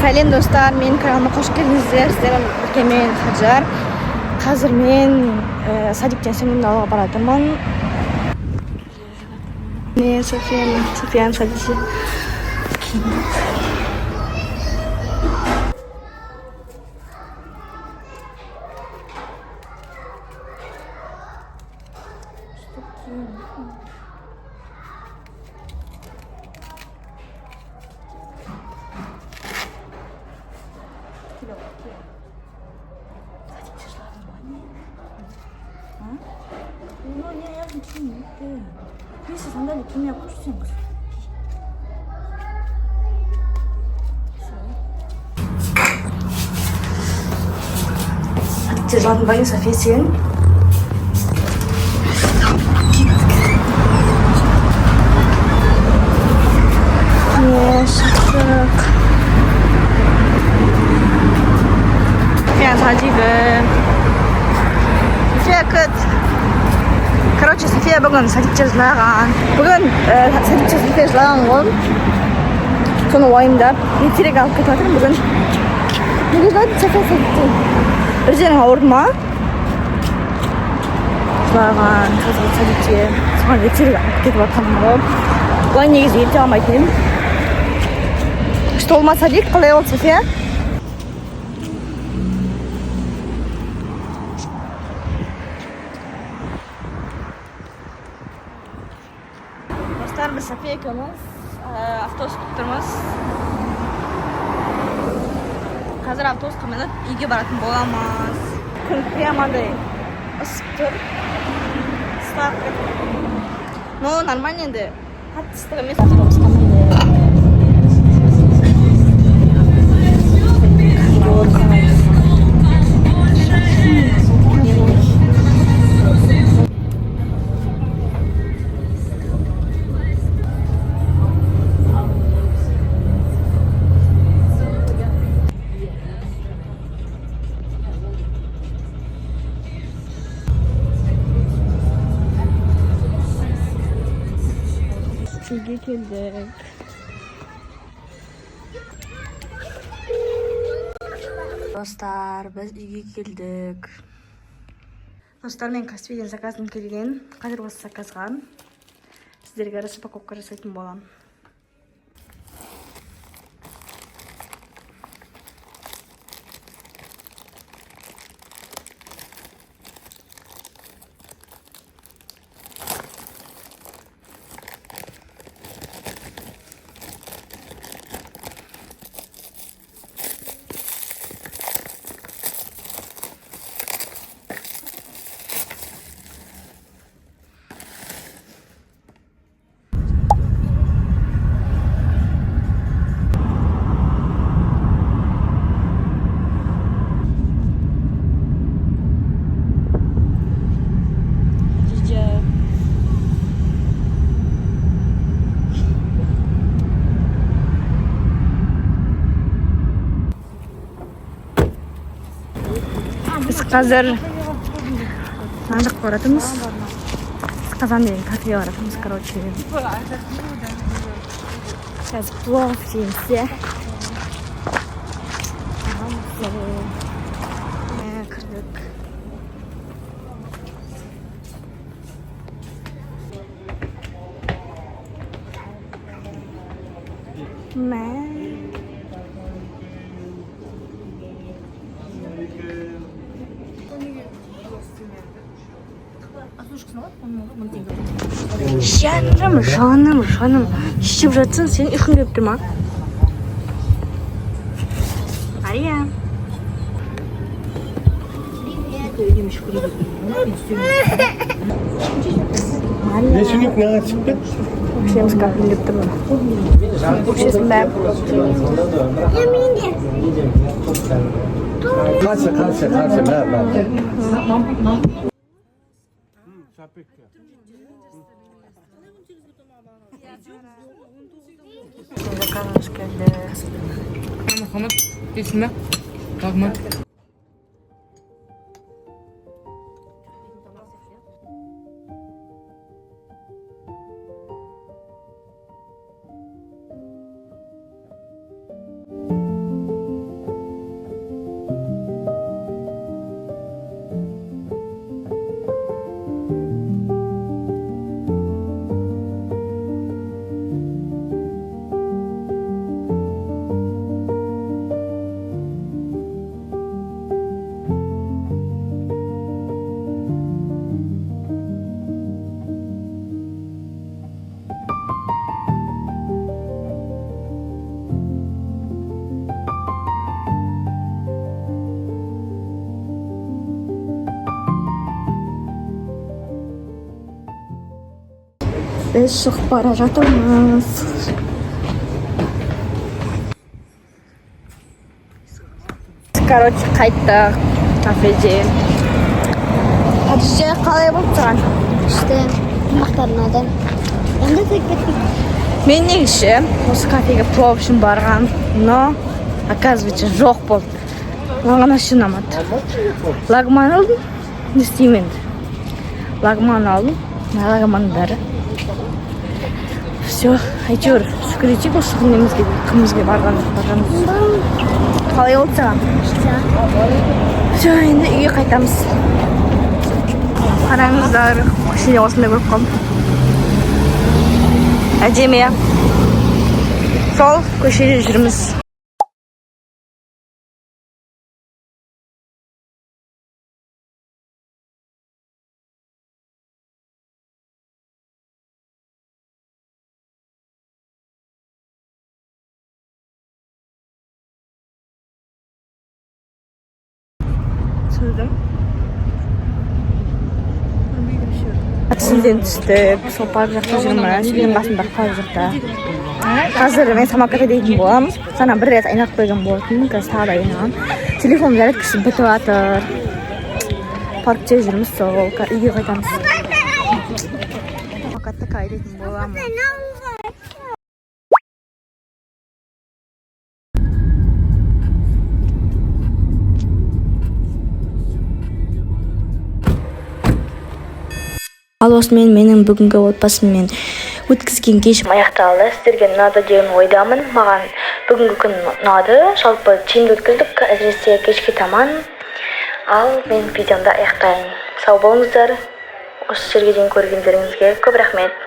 Сәлем достар, менің каналыма қош келдіңіздер. Сіздермен бірге мен Хаджар. Қазір мен садиктен сіңлімді алуға баратырмын. Мен Софияның садиктен. 이거 그냥 좀 이렇게 그래서 상당히 구매하고 주시는 거죠. Jalan banyak sufficient. Yes, 그냥 다 지금 이제 끝. Короче, София бүгін садикте жылаған. Бүгін садикте София жылаған ғой. Соны уайымдап, ертерек алып кетіп жатырмын бүгін. Неге жылайды София садикте? Bir жерің ауырды ма? Жылаған садикте. Соған ертерек алып кетіп жатырмын ғой. Бұлай негізі ерте алмайтын едім. Күшті болма садик, қалай болды София? Biz Safiye ekimiz avtobus kutturmiz. Hozir avtobusga minib uyga borатын bo'lamiz. Kun прямаday isib tur. Stavka. No, нормально endi. Qattiq issiq emas avtobusga minib. Uyga keldik. Dostlar, biz uyga keldik. Dostlar, men Kaspi'den zakazim kelgan. Qadar o'z zakazgan. Sizlarga распаковка жасайтын bo'lam. Biz қазір мына жаққа баратырмыз. Қазан деген кафеге баратырмыз, короче. Сейчас плов жейміз. Кірдік. Жаным, ішіп жатсың, сен ұйқың келіп тұр ма? Ария. Ne sünük ne açık be? Okşayımız kahve gelip тұр ма? Okşayısın bәрі. Kalça, ben. Zakalımız geldi. Muhammed, ismi? Bakma. Biz шығып бара жатырмыз. Короче, қайттық кафеден. Хадиже, қалай болып тұрған? İşte aktarmadan. Ben de tek tek Мен негізі осы кафеге плов үшін барған, но оказывается жоқ болды. Маған ащы ұнамады. Лагман алдым, не істеймін енді. Лагман алдым, лагманның бәрі. Все, әйтеуір шүкір етейік осы кімімізге барғанымыз. Қалай болды саған? Все, енді үйге қайтамыз. Қараңыздар, көшеде осында көріп қалдым. Әдемі. Сол көшеде жүрміз. Түсірдім. Сізден түстік, сол парк жақта жүрміз, үйдің басында парк жақта. Қазір мен самокатта дейтін боламын. Сана бір рет айнақ қойған болатын, қазір тағы да айнаған. Телефон зарядкасы бітіп жатыр. Паркте жүрміз, сол үйге қайтамыз. Самокатта кайдайтын боламын. Ал осымен менің бүгінгі отбасыммен өткізген кешім аяқталды. Сіздерге ұнады деген ойдамын. Маған бүгінгі күн ұнады. Жалпы тиімді өткіздік, әсіресе кешке таман. Ал мен видеомды аяқтайын. Сау болыңыздар. Осы жерге дейін көргендеріңізге көп рахмет.